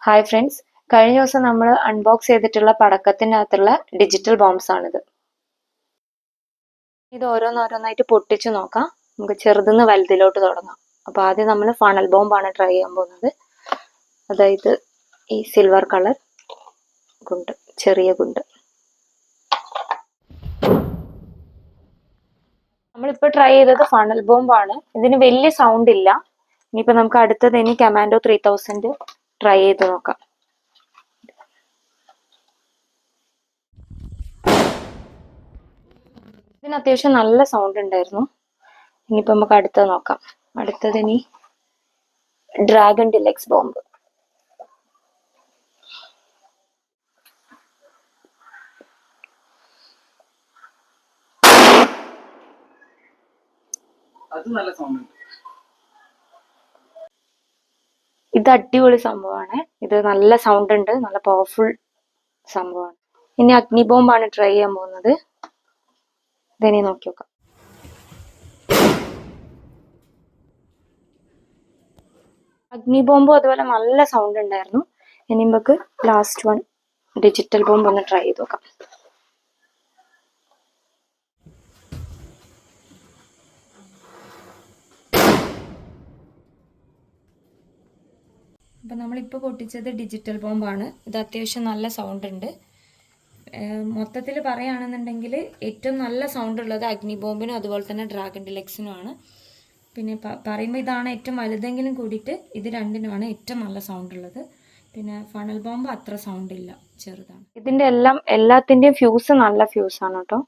Hi friends, കഴിഞ്ഞ ദിവസം നമ്മൾ അൺബോക്സ് ചെയ്തിട്ടുള്ള പടക്കത്തിനകത്തുള്ള ഡിജിറ്റൽ ബോംബ്സ് ആണിത്. ഇത് ഓരോന്നോരോന്നായിട്ട് പൊട്ടിച്ചു നോക്കാം. നമുക്ക് ചെറുതുനിന്ന് വലുതിലോട്ട് തുടങ്ങാം. അപ്പോൾ ആദ്യം നമ്മൾ ഫണൽ ബോംബാണ് ട്രൈ ചെയ്യാൻ പോകുന്നത്. അതായത് ഈ സിൽവർ കളർ ഗുണ്ട്, ചെറിയ ഗുണ്ട്. നമ്മളിപ്പോൾ ട്രൈ ചെയ്തത് ഫണൽ ബോംബാണ്. ഇതിന് വലിയ സൗണ്ട് ഇല്ല. ഇനിയിപ്പോൾ നമുക്ക് അടുത്തത് കമാൻഡോ 3000 ട്രൈ ചെയ്ത് നോക്കാം. ഇതിന് അത്യാവശ്യം നല്ല സൗണ്ട് ഉണ്ടായിരുന്നു. ഇനിയിപ്പോൾ നമുക്ക് അടുത്തത് നോക്കാം. അടുത്തത് ഡ്രാഗൺ ഡിലക്സ് ബോംബ്. ഇത് അടിപൊളി സംഭവമാണ്. ഇത് നല്ല സൗണ്ട് ഉണ്ട്, നല്ല പവർഫുൾ സംഭവമാണ്. ഇനി അഗ്നി ബോംബാണ് ട്രൈ ചെയ്യാൻ പോകുന്നത്. ഇതിനി നോക്കി നോക്കാം. അഗ്നി ബോംബും അതുപോലെ നല്ല സൗണ്ട് ഉണ്ടായിരുന്നു. ഇനി നമുക്ക് ലാസ്റ്റ് വൺ ഡിജിറ്റൽ ബോംബ് ഒന്ന് ട്രൈ ചെയ്ത് നോക്കാം. അപ്പം നമ്മളിപ്പോൾ പൊട്ടിച്ചത് ഡിജിറ്റൽ ബോംബാണ്. ഇത് അത്യാവശ്യം നല്ല സൗണ്ട് ഉണ്ട്. മൊത്തത്തിൽ പറയുകയാണെന്നുണ്ടെങ്കിൽ ഏറ്റവും നല്ല സൗണ്ട് ഉള്ളത് അഗ്നി ബോംബിനും അതുപോലെ തന്നെ ഡ്രാഗൺ ഡിലക്സിനുമാണ്. പിന്നെ പറയുമ്പോൾ ഇതാണ് ഏറ്റവും വലുതെങ്കിലും കൂടിയിട്ട് ഇത് രണ്ടിനുമാണ് ഏറ്റവും നല്ല സൗണ്ട് ഉള്ളത്. പിന്നെ ഫണൽ ബോംബ് അത്ര സൗണ്ട് ഇല്ല, ചെറുതാണ്. ഇതിൻ്റെ എല്ലാത്തിൻ്റെയും ഫ്യൂസ് നല്ല ഫ്യൂസാണ് കേട്ടോ.